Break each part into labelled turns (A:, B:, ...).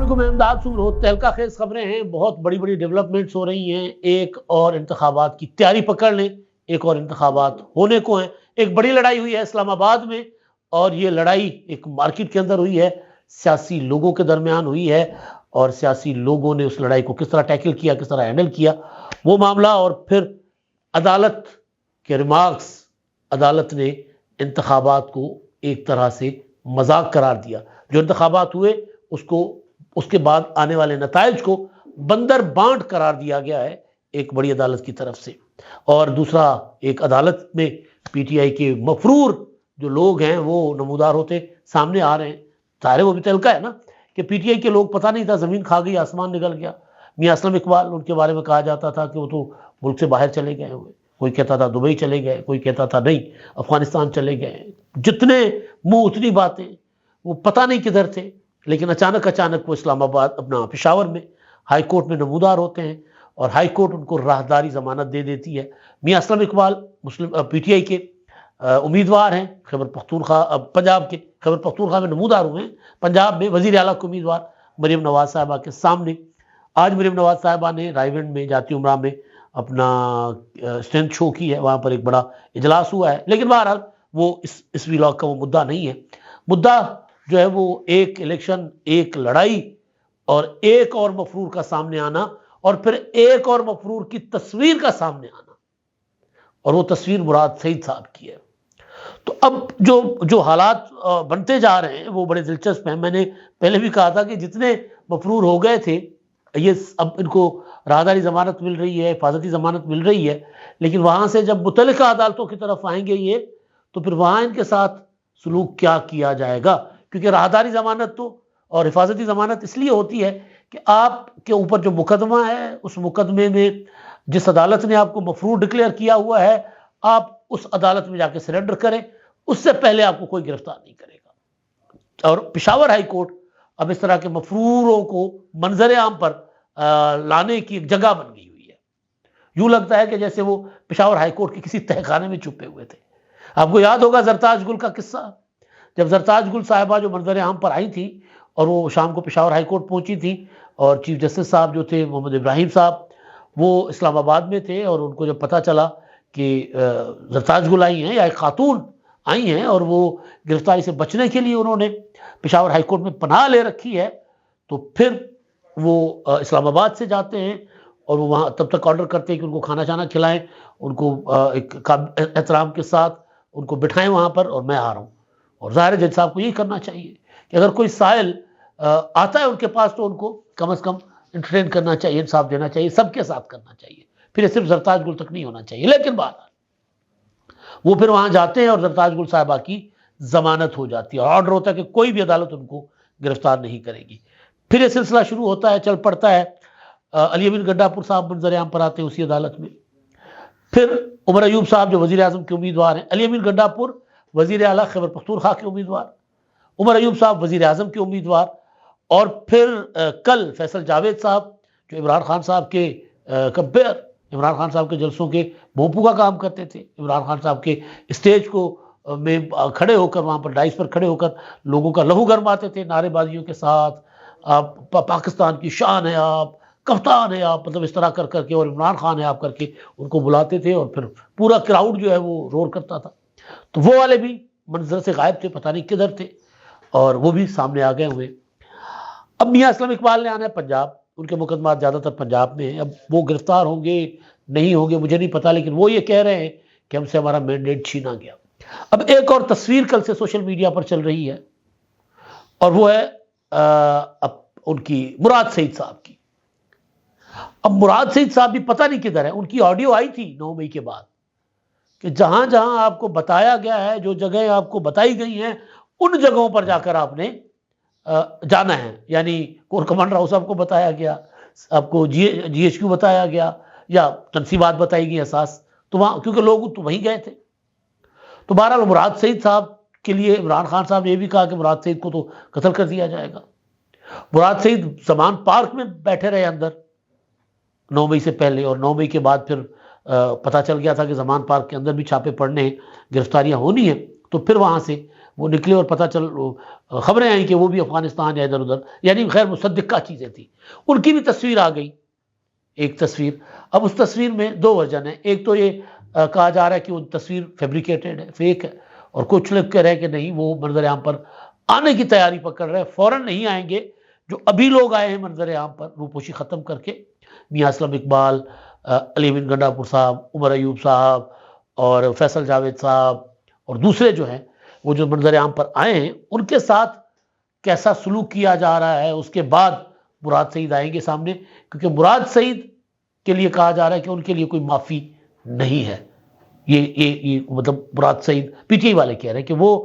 A: علیکم، میں امداد سنگھ۔ تہلکہ خیز خبریں ہیں، بہت بڑی بڑی ڈیولپمنٹس ہو رہی ہیں۔ ایک اور انتخابات کی تیاری پکڑ لیں، ایک اور انتخابات ہونے کو ہیں۔ ایک بڑی لڑائی ہوئی ہے اسلام آباد میں، اور یہ لڑائی ایک مارکیٹ کے اندر ہوئی ہے، سیاسی لوگوں کے درمیان ہوئی ہے، اور سیاسی لوگوں نے اس لڑائی کو کس طرح ٹیکل کیا، کس طرح ہینڈل کیا، وہ معاملہ۔ اور پھر عدالت کے ریمارکس، عدالت نے انتخابات کو ایک طرح سے مذاق قرار دیا۔ جو انتخابات ہوئے اس کے بعد آنے والے نتائج کو بندر بانٹ قرار دیا گیا ہے ایک بڑی عدالت کی طرف سے۔ اور دوسرا، ایک عدالت میں پی ٹی آئی کے مفرور جو لوگ ہیں وہ نمودار ہوتے سامنے آ رہے ہیں۔ ظاہر ہے وہ بھی تہلکہ ہے نا، کہ پی ٹی آئی کے لوگ پتہ نہیں تھا، زمین کھا گئی، آسمان نگل گیا۔ میاں اسلم اقبال، ان کے بارے میں کہا جاتا تھا کہ وہ تو ملک سے باہر چلے گئے ہوئے، کوئی کہتا تھا دبئی چلے گئے، کوئی کہتا تھا نہیں افغانستان چلے گئے۔ جتنے منہ اتنی باتیں، وہ پتہ نہیں کدھر تھے۔ لیکن اچانک وہ اسلام آباد، اپنا پشاور میں ہائی کورٹ میں نمودار ہوتے ہیں، اور ہائی کورٹ ان کو راہداری ضمانت دے دیتی ہے۔ میاں Aslam Iqbal P T I کے امیدوار ہیں، خیبر پختونخوا، پنجاب کے خیبر پختونخوا میں نمودار ہوئے ہیں۔ پنجاب میں وزیر اعلیٰ کے امیدوار مریم نواز صاحبہ کے سامنے آج مریم نواز صاحبہ نے رائے ونڈ میں جاتی عمرہ میں اپنا اسٹرینتھ شو کی ہے، وہاں پر ایک بڑا اجلاس ہوا ہے۔ لیکن بہرحال وہ اس ویلاگ کا وہ مدعا نہیں ہے۔ مدعا جو ہے وہ ایک الیکشن، ایک لڑائی، اور ایک اور مفرور کا سامنے آنا، اور پھر ایک اور مفرور کی تصویر کا سامنے آنا، اور وہ تصویر مراد سعید صاحب کی ہے۔ تو اب جو حالات بنتے جا رہے ہیں وہ بڑے دلچسپ ہیں۔ میں نے پہلے بھی کہا تھا کہ جتنے مفرور ہو گئے تھے، یہ اب ان کو راہداری ضمانت مل رہی ہے، حفاظتی ضمانت مل رہی ہے، لیکن وہاں سے جب متعلقہ عدالتوں کی طرف آئیں گے یہ، تو پھر وہاں ان کے ساتھ سلوک کیا کیا جائے گا؟ کیونکہ راہداری ضمانت تو اور حفاظتی ضمانت اس لیے ہوتی ہے کہ آپ کے اوپر جو مقدمہ ہے، اس مقدمے میں جس عدالت نے آپ کو مفرور ڈکلیئر کیا ہوا ہے، آپ اس عدالت میں جا کے سرنڈر کریں، اس سے پہلے آپ کو کوئی گرفتار نہیں کرے گا۔ اور پشاور ہائی کورٹ اب اس طرح کے مفروروں کو منظر عام پر لانے کی ایک جگہ بن گئی ہوئی ہے۔ یوں لگتا ہے کہ جیسے وہ پشاور ہائی کورٹ کے کسی تہخانے میں چھپے ہوئے تھے۔ آپ کو یاد ہوگا زرتاج گل کا قصہ، جب زرتاج گل صاحبہ جو منظر عام پر آئی تھی، اور وہ شام کو پشاور ہائی کورٹ پہنچی تھی، اور چیف جسٹس صاحب جو تھے محمد ابراہیم صاحب، وہ اسلام آباد میں تھے، اور ان کو جب پتہ چلا کہ زرتاج گل آئی ہیں یا ایک خاتون آئی ہیں، اور وہ گرفتاری سے بچنے کے لیے انہوں نے پشاور ہائی کورٹ میں پناہ لے رکھی ہے، تو پھر وہ اسلام آباد سے جاتے ہیں، اور وہ وہاں تب تک آرڈر کرتے ہیں کہ ان کو کھانا چانا کھلائیں، ان کو ایک احترام کے ساتھ ان کو بٹھائیں وہاں پر، اور میں آ رہا ہوں۔ اور ظاہر ہے جج صاحب کو یہی کرنا چاہیے کہ اگر کوئی سائل آتا ہے ان کے پاس، تو ان کو کم از کم انٹرٹین کرنا چاہیے، انصاف دینا چاہیے، سب کے ساتھ کرنا چاہیے، پھر یہ صرف زرتاج گل تک نہیں ہونا چاہیے۔ لیکن بہرحال وہ پھر وہاں جاتے ہیں، اور زرتاج گل صاحبہ کی ضمانت ہو جاتی ہے، اور آرڈر ہوتا ہے کہ کوئی بھی عدالت ان کو گرفتار نہیں کرے گی۔ پھر یہ سلسلہ شروع ہوتا ہے، چل پڑتا ہے۔ علی امین گنڈاپور صاحب منظر عام پر آتے ہیں اسی عدالت میں۔ پھر عمر ایوب صاحب جو وزیر اعظم کے امیدوار ہیں، علی امین گنڈاپور وزیر اعلیٰ خیبر پختونخوا کے امیدوار، عمر ایوب صاحب وزیر اعظم کے امیدوار، اور پھر کل فیصل جاوید صاحب جو عمران خان صاحب کے کمپیئر، عمران خان صاحب کے جلسوں کے بھونپو کا کام کرتے تھے، عمران خان صاحب کے اسٹیج کو میں کھڑے ہو کر، وہاں پر ڈائس پر کھڑے ہو کر لوگوں کا لہو گرماتے تھے نعرے بازیوں کے ساتھ، آپ پاکستان کی شان ہے، آپ کپتان ہے، آپ، مطلب اس طرح کر کے، اور عمران خان ہے آپ کر کے ان کو بلاتے تھے، اور پھر پورا کراؤڈ جو ہے وہ رور کرتا تھا۔ تو وہ والے بھی منظر سے غائب تھے، پتہ نہیں کدھر تھے، اور وہ بھی سامنے آ گئے ہوئے۔ اب میاں اسلم اقبال نے آنا ہے پنجاب، ان کے مقدمات زیادہ تر پنجاب میں ہیں۔ اب وہ گرفتار ہوں گے نہیں ہوں گے مجھے نہیں پتا، لیکن وہ یہ کہہ رہے ہیں کہ ہم سے ہمارا مینڈیٹ چھینا گیا۔ اب ایک اور تصویر کل سے سوشل میڈیا پر چل رہی ہے، اور وہ ہے اب ان کی مراد سعید صاحب کی۔ اب مراد سعید صاحب بھی پتہ نہیں کدھر ہے۔ ان کی آڈیو آئی تھی 9 مئی کے بعد کہ جہاں جہاں آپ کو بتایا گیا ہے، جو جگہیں آپ کو بتائی گئی ہیں، ان جگہوں پر جا کر آپ نے جانا ہے۔ یعنی کور کمانڈر ہاؤس آپ کو بتایا گیا، آپ کو جی ایچ کیو بتایا گیا، یا تنصیبات بتائی گئی اساس، تو وہاں کیونکہ لوگ تو وہیں گئے تھے۔ تو بہرحال مراد سعید صاحب کے لیے عمران خان صاحب نے یہ بھی کہا کہ مراد سعید کو تو قتل کر دیا جائے گا۔ مراد سعید زمان پارک میں بیٹھے رہے اندر 9 مئی سے پہلے، اور 9 مئی کے بعد پھر پتہ چل گیا تھا کہ زمان پارک کے اندر بھی چھاپے پڑنے ہیں، گرفتاریاں ہونی ہیں، تو پھر وہاں سے وہ نکلے اور پتہ چل خبریں آئیں کہ وہ بھی افغانستان یا ادھر ادھر، یعنی غیر مصدقہ چیزیں تھیں، ان کی بھی تصویر آ گئی، ایک تصویر۔ اب اس تصویر میں دو ورژن ہیں، ایک تو یہ کہا جا رہا ہے کہ وہ تصویر فیبریکیٹڈ ہے، فیک ہے، اور کچھ لوگ کہہ رہے ہیں کہ نہیں، وہ منظر عام پر آنے کی تیاری پکڑ رہے ہیں، فوراً نہیں آئیں گے۔ جو ابھی لوگ آئے ہیں منظر عام پر روپوشی ختم کر کے، میاں اسلم اقبال، علی بن گنڈا پور صاحب، عمر ایوب صاحب اور فیصل جاوید صاحب اور دوسرے جو ہیں، وہ جو منظر عام پر آئے ہیں، ان کے ساتھ کیسا سلوک کیا جا رہا ہے، اس کے بعد مراد سعید آئیں گے سامنے، کیونکہ مراد سعید کے لیے کہا جا رہا ہے کہ ان کے لیے کوئی معافی نہیں ہے۔ یہ مطلب مراد سعید پی ٹی آئی والے کہہ رہے ہیں کہ وہ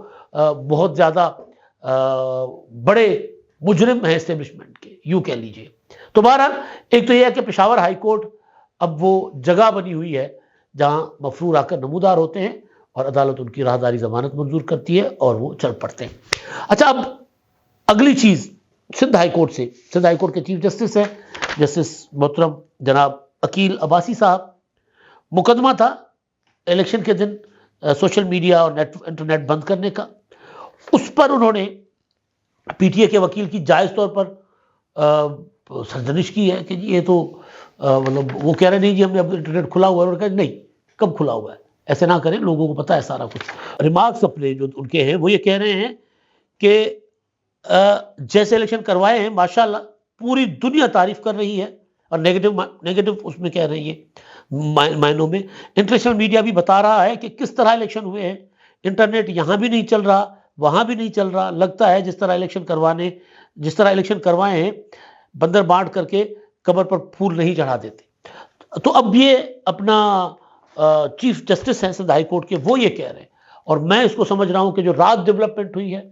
A: بہت زیادہ بڑے مجرم ہیں اسٹیبلشمنٹ کے، یوں کہہ لیجئے۔ تو بہرحال ایک تو یہ ہے کہ پشاور ہائی کورٹ اب وہ جگہ بنی ہوئی ہے جہاں مفرور آ کر نمودار ہوتے ہیں اور عدالت ان کی راہداری ضمانت منظور کرتی ہے اور وہ چل پڑتے ہیں۔ اچھا، اب اگلی چیز سندھ ہائی کورٹ سے، سندھ ہائی کورٹ کے چیف جسٹس ہیں جسٹس محترم جناب عقیل عباسی صاحب۔ مقدمہ تھا الیکشن کے دن سوشل میڈیا اور انٹرنیٹ بند کرنے کا، اس پر انہوں نے پی ٹی اے کے وکیل کی جائز طور پر سرزنش کی ہے کہ جی یہ تو مطلب وہ کہہ رہے نہیں جی ہم نے اب انٹرنیٹ کھلا ہوا ہے، اور کہا نہیں، کب کھلا ہوا ہے، ایسے نہ کریں، لوگوں کو پتہ ہے سارا کچھ۔ ریمارکس اپنے جو ان کے ہیں وہ یہ کہہ رہے ہیں کہ جیسے الیکشن کروائے ہیں ماشاءاللہ پوری دنیا تعریف کر رہی ہے، اور نیگیٹو اس میں کہہ رہی ہے معنوں میں۔ انٹرنیشنل میڈیا بھی بتا رہا ہے کہ کس طرح الیکشن ہوئے ہیں، انٹرنیٹ یہاں بھی نہیں چل رہا، وہاں بھی نہیں چل رہا، لگتا ہے جس طرح الیکشن کروائے ہیں بندر بانٹ کر کے قبر پر پھول نہیں چڑھا دیتے۔ تو اب یہ اپنا چیف جسٹس ہیں سندھ ہائی کورٹ کے، وہ یہ کہہ رہے ہیں، اور میں اس کو سمجھ رہا ہوں کہ جو رات ڈیولپمنٹ ہوئی ہے،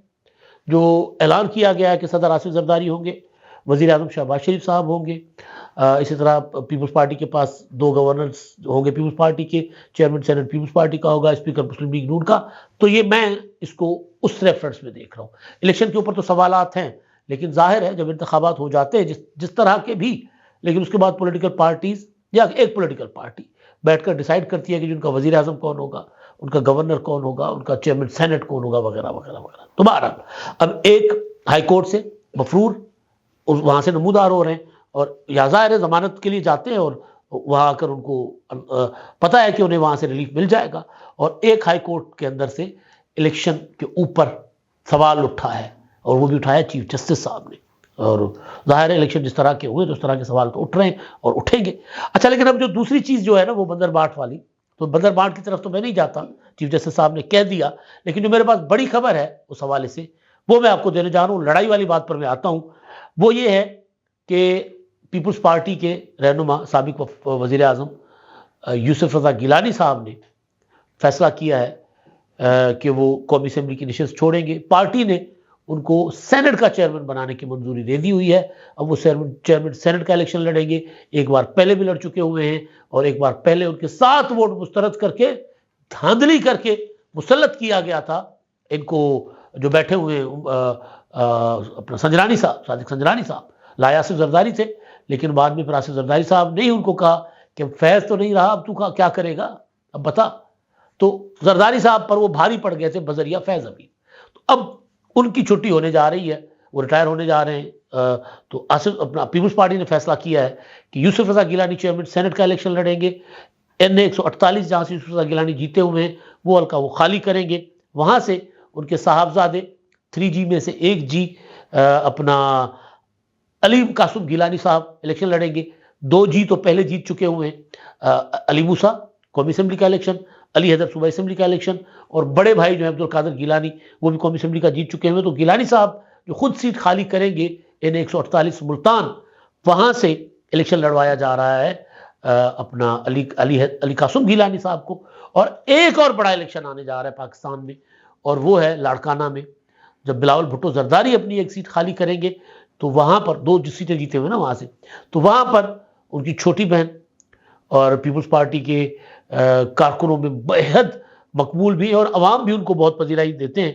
A: جو اعلان کیا گیا ہے کہ صدر آصف زرداری ہوں گے، وزیر اعظم شہباز شریف صاحب ہوں گے، اسی طرح پیپلز پارٹی کے پاس 2 گورنرز ہوں گے پیپلز پارٹی کے، چیئرمین سینٹ پیپلز پارٹی کا ہوگا، اسپیکر مسلم لیگ نون کا۔ تو یہ میں اس کو اس ریفرنس میں دیکھ رہا ہوں۔ الیکشن کے اوپر تو سوالات ہیں، لیکن ظاہر ہے جب انتخابات ہو جاتے ہیں جس طرح کے بھی، لیکن اس کے بعد پولیٹیکل پارٹیز یا ایک پولیٹیکل پارٹی بیٹھ کر ڈیسائیڈ کرتی ہے کہ جن کا وزیر اعظم کون ہوگا، ان کا گورنر کون ہوگا، ان کا چیئرمین سینٹ کون ہوگا، وغیرہ وغیرہ وغیرہ۔ تو بہرحال اب ایک ہائی کورٹ سے مفرور وہاں سے نمودار ہو رہے ہیں، اور یا ظاہر ہے ضمانت کے لیے جاتے ہیں، اور وہاں آ کر ان کو پتہ ہے کہ انہیں وہاں سے ریلیف مل جائے گا، اور ایک ہائی کورٹ کے اندر سے الیکشن کے اوپر سوال اٹھا ہے، اور وہ بھی اٹھایا چیف جسٹس صاحب نے، اور ظاہر ہے الیکشن جس طرح کے ہوئے تو اس طرح کے سوال تو اٹھ رہے ہیں اور اٹھیں گے۔ اچھا، لیکن اب جو دوسری چیز جو ہے نا وہ بندر بانٹ والی، تو بندر بانٹ کی طرف تو میں نہیں جاتا، چیف جسٹس صاحب نے کہہ دیا، لیکن جو میرے پاس بڑی خبر ہے اس حوالے سے وہ میں آپ کو دینے جا رہا ہوں۔ لڑائی والی بات پر میں آتا ہوں، وہ یہ ہے کہ پیپلز پارٹی کے رہنما سابق وزیر اعظم یوسف رضا گیلانی صاحب نے فیصلہ کیا ہے کہ وہ قومی اسمبلی کی نشست چھوڑیں گے۔ پارٹی نے ان کو سینٹ کا چیئرمین بنانے کی منظوری دے دی ہوئی ہے، اب وہ چیئرمین سینٹ کا الیکشن لڑیں گے۔ ایک بار پہلے بھی لڑ چکے ہوئے ہیں، اور ایک بار پہلے ان کے 7 ووٹ مسترد کر کے دھاندلی کر کے مسلط کیا گیا تھا ان کو، جو بیٹھے ہوئے ہیں اپنا سنجرانی صاحب، صادق سنجرانی صاحب لایا آصف زرداری تھے، لیکن بعد میں پھر آصف زرداری صاحب نے ہی ان کو کہا کہ فیض تو نہیں رہا، اب تو کیا کرے گا، اب بتا۔ تو زرداری صاحب پر وہ بھاری پڑ گئے تھے بذریعہ فیض امین۔ تو اب ان کی چھٹی ہونے جا رہی ہے، وہ ریٹائر ہونے جا رہے ہیں، تو آصف اپنا پیپلز پارٹی نے فیصلہ کیا ہے کہ یوسف رضا گیلانی چیئرمین سینٹ کا الیکشن لڑیں گے۔ NA 148 جہاں سے یوسف رضا گیلانی جیتے ہوئے ہیں وہ حلقہ وہ خالی کریں گے، وہاں سے ان کے صاحبزادے 3G میں سے 1G اپنا علیم قاسم گیلانی صاحب الیکشن لڑیں گے۔ 2G تو پہلے جیت چکے ہوئے ہیں، علی موسیٰ قومی اسمبلی کا الیکشن، علی حیدر صوبائی اسمبلی کا الیکشن، اور بڑے بھائی جو ہیں عبدالقادر گیلانی وہ بھی قومی اسمبلی کا جیت چکے ہوئے۔ تو گیلانی صاحب جو خود سیٹ خالی کریں گے NA 148 ملتان، وہاں سے الیکشن لڑوایا جا رہا ہے اپنا علی قاسم گیلانی صاحب کو۔ اور ایک اور بڑا الیکشن آنے جا رہا ہے پاکستان میں، اور وہ ہے لاڑکانہ میں، جب بلاول بھٹو زرداری اپنی ایک سیٹ خالی کریں گے تو وہاں پر 2 سیٹیں جیتے ہوئے نا وہاں سے، تو وہاں پر ان کی چھوٹی بہن اور پیپلز پارٹی کے کارکنوں میں بےحد مقبول بھی، اور عوام بھی ان کو بہت پذیرائی دیتے ہیں،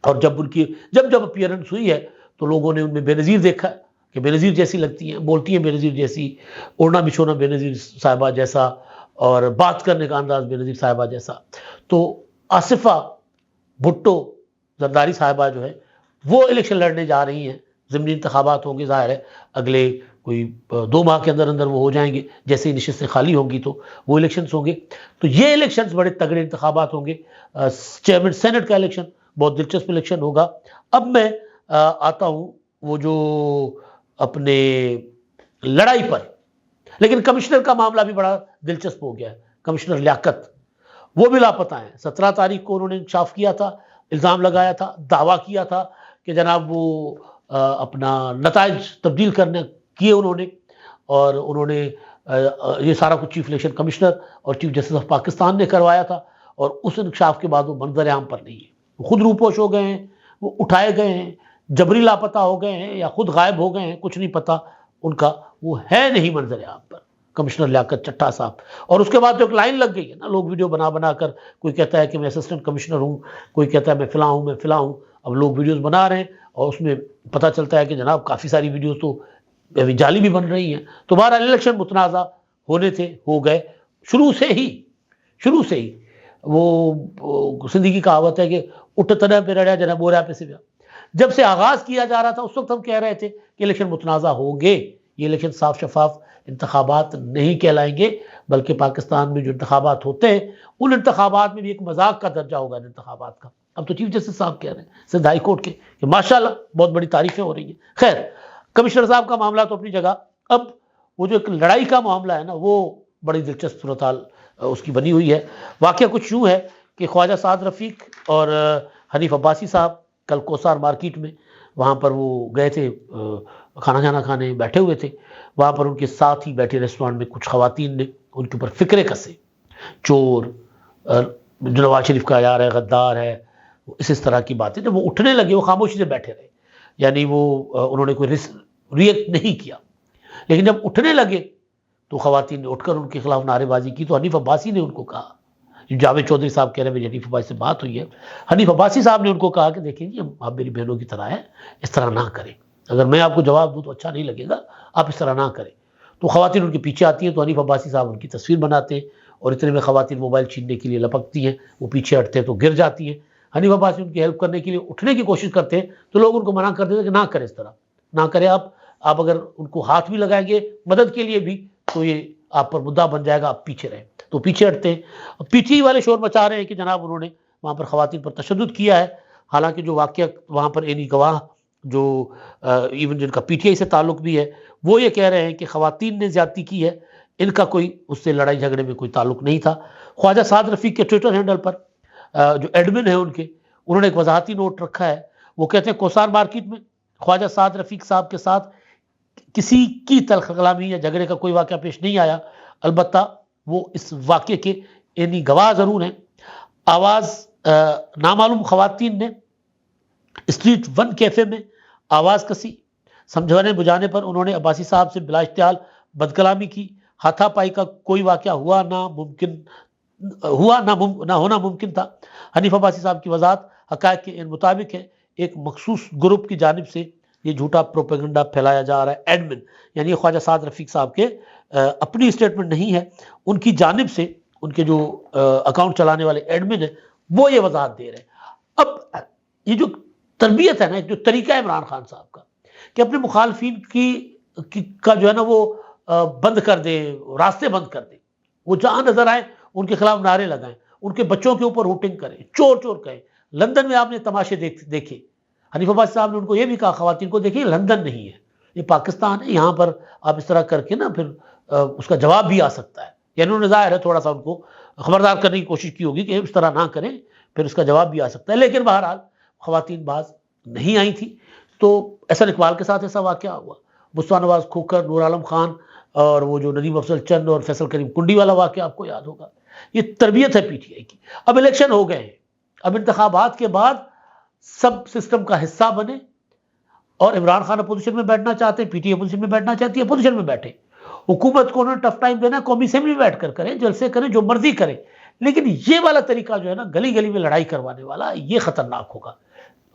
A: اور جب ان کی جب اپیئرنس ہوئی ہے تو لوگوں نے ان میں بے نظیر دیکھا کہ بے نظیر جیسی لگتی ہیں، بولتی ہیں بے نظیر جیسی، اڑنا بچھونا بے نظیر صاحبہ جیسا، اور بات کرنے کا انداز بے نظیر صاحبہ جیسا۔ تو آصفہ بھٹو زرداری صاحبہ جو ہے وہ الیکشن لڑنے جا رہی ہیں. ضمنی انتخابات ہوں گے، ظاہر ہے اگلے کوئی 2 ماہ کے اندر اندر وہ ہو جائیں گے، جیسے ہی نشستیں خالی ہوں گی تو وہ الیکشنز ہوں گے. تو یہ الیکشنز بڑے تگڑے انتخابات ہوں گے. چیئرمین سینٹ کا الیکشن بہت دلچسپ الیکشن ہوگا. اب میں آتا ہوں وہ جو اپنے لڑائی پر، لیکن کمشنر کا معاملہ بھی بڑا دلچسپ ہو گیا ہے. کمشنر لیاقت وہ بھی لاپتہ ہیں. 17 تاریخ کو انہوں نے انکشاف کیا تھا، الزام لگایا تھا، دعویٰ کیا تھا کہ جناب وہ اپنا نتائج تبدیل کرنے کیے انہوں نے، اور انہوں نے یہ سارا کچھ چیف الیکشن کمشنر اور چیف جسٹس آف پاکستان نے کروایا تھا. اور اس انکشاف کے بعد وہ منظر عام پر نہیں ہے. وہ خود روپوش ہو گئے ہیں، وہ اٹھائے گئے ہیں، جبری لاپتہ ہو گئے ہیں یا خود غائب ہو گئے ہیں، کچھ نہیں پتا ان کا. وہ ہے نہیں منظر عام پر کمشنر لیاقت چٹھا صاحب. اور اس کے بعد جو ایک لائن لگ گئی ہے نا، لوگ ویڈیو بنا بنا کر، کوئی کہتا ہے کہ میں اسسٹنٹ کمشنر ہوں، کوئی کہتا ہے میں فلاں ہوں، میں فلاں ہوں. اب لوگ ویڈیوز بنا رہے ہیں اور اس میں پتہ چلتا ہے کہ جناب کافی ساری ویڈیوز تو ابھی جعلی بھی بن رہی ہیں. تو بہرحال الیکشن متنازع ہونے تھے، ہو گئے شروع سے ہی. وہ سندھی کی کہاوت ہے کہ اٹھ تنہ پہ رڑیا جناب بوریا پہ سویا. جب سے آغاز کیا جا رہا تھا اس وقت ہم کہہ رہے تھے کہ الیکشن متنازع ہوں گے. یہ الیکشن صاف شفاف انتخابات نہیں کہلائیں گے، بلکہ پاکستان میں جو انتخابات ہوتے ہیں ان انتخابات میں بھی ایک مذاق کا درجہ ہوگا ان انتخابات کا. اب تو چیف جسٹس صاحب کہہ رہے ہیں سندھ ہائی کورٹ کے کہ ماشاءاللہ بہت بڑی تعریفیں ہو رہی ہیں. خیر، کمشنر صاحب کا معاملہ تو اپنی جگہ. اب وہ جو ایک لڑائی کا معاملہ ہے نا، وہ بڑی دلچسپ صورتحال اس کی بنی ہوئی ہے. واقعہ کچھ یوں ہے کہ خواجہ سعد رفیق اور حنیف عباسی صاحب کل کوسار مارکیٹ میں وہاں پر وہ گئے تھے کھانا کھانے، بیٹھے ہوئے تھے. وہاں پر ان کے ساتھ ہی بیٹھے ریسٹورانٹ میں کچھ خواتین نے ان کے اوپر فکرے کسے، چور، جو نواز شریف کا یار ہے، غدار ہے، اس طرح کی باتیں. جب وہ اٹھنے لگے وہ خاموشی سے بیٹھے رہے، یعنی وہ انہوں نے کوئی ریئیکٹ نہیں کیا. لیکن جب اٹھنے لگے تو خواتین نے اٹھ کر ان کے خلاف نعرے بازی کی. تو حنیف عباسی نے ان کو کہا، جاوید چودھری صاحب کہہ رہے ہیں میری حنیف عباسی سے بات ہوئی ہے، حنیف عباسی صاحب نے ان کو کہا کہ دیکھیں جی آپ میری بہنوں کی طرح ہیں، اس طرح نہ کریں. اگر میں آپ کو جواب دوں تو اچھا نہیں لگے گا، آپ اس طرح نہ کریں. تو خواتین ان کے پیچھے آتی ہیں تو حنیف عباسی صاحب ان کی تصویر بناتے ہیں، اور اتنے میں خواتین موبائل چھیننے کے لیے لپکتی ہیں، وہ پیچھے ہٹتے ہیں تو گر جاتی ہیں. حنیف عباسی ان کی ہیلپ کرنے کے لیے اٹھنے کی کوشش کرتے ہیں تو لوگ ان کو منع کر دیتے ہیں کہ نہ کریں، اس طرح نہ کریں. آپ اگر ان کو ہاتھ بھی لگائیں گے مدد کے لیے بھی تو یہ آپ پر مدعا بن جائے گا، آپ پیچھے رہیں. تو پیچھے ہٹتے ہیں. پی ٹی والے شور مچا رہے ہیں کہ جناب انہوں نے وہاں پر خواتین پر تشدد کیا ہے. حالانکہ جو واقعہ وہاں پر عینی گواہ جو ایون جن کا پی ٹی آئی سے تعلق بھی ہے وہ یہ کہہ رہے ہیں کہ خواتین نے زیادتی کی ہے، ان کا کوئی اس سے لڑائی جھگڑے میں کوئی تعلق نہیں تھا. خواجہ سعد رفیق کے ٹویٹر ہینڈل پر جو ایڈمن ہیں ان کے، انہوں نے ایک وضاحتی نوٹ رکھا ہے. وہ کہتے ہیں کوسار مارکیٹ میں خواجہ سعد رفیق صاحب کے ساتھ کسی کی تلخ کلامی یا جھگڑے کا کوئی واقعہ پیش نہیں آیا. البتہ وہ اس واقعے کے عینی گواہ ضرور ہیں. آواز نامعلوم خواتین نے اسٹریٹ 1 کیفے میں آواز کسی، سمجھانے بجھانے پر انہوں نے عباسی صاحب سے بلا اشتعال بد کلامی کی. ہاتھا پائی کا کوئی واقعہ نہ ہونا ممکن تھا. حنیف عباسی صاحب کی وضاحت حقائق کے مطابق ہے. ایک مخصوص گروپ کی جانب سے یہ جھوٹا پروپیگنڈا پھیلایا جا رہا ہے. ایڈمن یعنی خواجہ سعد رفیق صاحب کے اپنی اسٹیٹمنٹ نہیں ہے، ان کی جانب سے ان کے جو اکاؤنٹ چلانے والے ایڈمن ہیں وہ یہ وضاحت دے رہے ہیں. اب یہ جو تربیت ہے نا، جو طریقہ عمران خان صاحب کا کہ اپنے مخالفین کا جو ہے نا وہ بند کر دے، راستے بند کر دے، وہ جہاں نظر آئے ان کے خلاف نعرے لگائیں، ان کے بچوں کے اوپر ہوٹنگ کریں، چور چور کہیں. لندن میں آپ نے تماشے دیکھے. حنیف عباسی صاحب نے ان کو یہ بھی کہا خواتین کو، دیکھیں لندن نہیں ہے، یہ پاکستان ہے، یہاں پر آپ اس طرح کر کے نا پھر اس کا جواب بھی آ سکتا ہے. یعنی انہوں نے ظاہر ہے تھوڑا سا ان کو خبردار کرنے کی کوشش کی ہوگی کہ اس طرح نہ کریں، پھر اس کا جواب بھی آ سکتا ہے. لیکن بہرحال خواتین باز نہیں آئی تھی. تو احسن اقبال کے ساتھ ایسا واقعہ ہوا، مصطفیٰ نواز کھوکھر، نور عالم خان اور وہ جو ندیم افضل چند اور فیصل کریم کنڈی والا واقعہ آپ کو یاد ہوگا. یہ تربیت ہے پی ٹی آئی کی. اب الیکشن ہو گئے ہیں، اب انتخابات کے بعد سب سسٹم کا حصہ بنے، اور عمران خان اپوزیشن میں بیٹھنا چاہتے ہیں، پی ٹی آئی اپوزیشن میں بیٹھنا چاہتی ہے، اپوزیشن میں بیٹھے. حکومت کو انہوں نے ٹف ٹائم دینا ہے، قومی اسمبلی میں بیٹھ کر کریں، جلسے کریں، جو مرضی کریں. لیکن یہ والا طریقہ جو ہے نا گلی گلی میں لڑائی کروانے والا، یہ خطرناک ہوگا.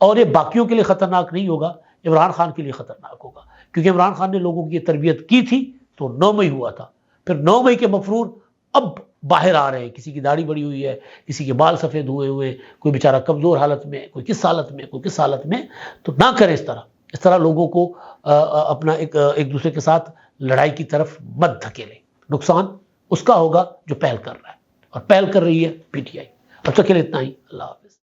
A: اور یہ باقیوں کے لیے خطرناک نہیں ہوگا، عمران خان کے لیے خطرناک ہوگا. کیونکہ عمران خان نے لوگوں کی یہ تربیت کی تھی تو 9 مئی ہوا تھا. پھر 9 مئی کے مفرور اب باہر آ رہے ہیں، کسی کی داڑھی بڑی ہوئی ہے، کسی کے بال سفید ہوئے ہوئے، کوئی بیچارہ کمزور حالت میں، کوئی کس حالت میں، کوئی کس حالت میں، تو نہ کریں اس طرح لوگوں کو اپنا ایک دوسرے کے ساتھ لڑائی کی طرف مت دھکیلیں۔ نقصان اس کا ہوگا جو پہل کر رہا ہے، اور پہل کر رہی ہے پی ٹی آئی۔ اب تک کے لیے اتنا ہی، اللہ حافظ۔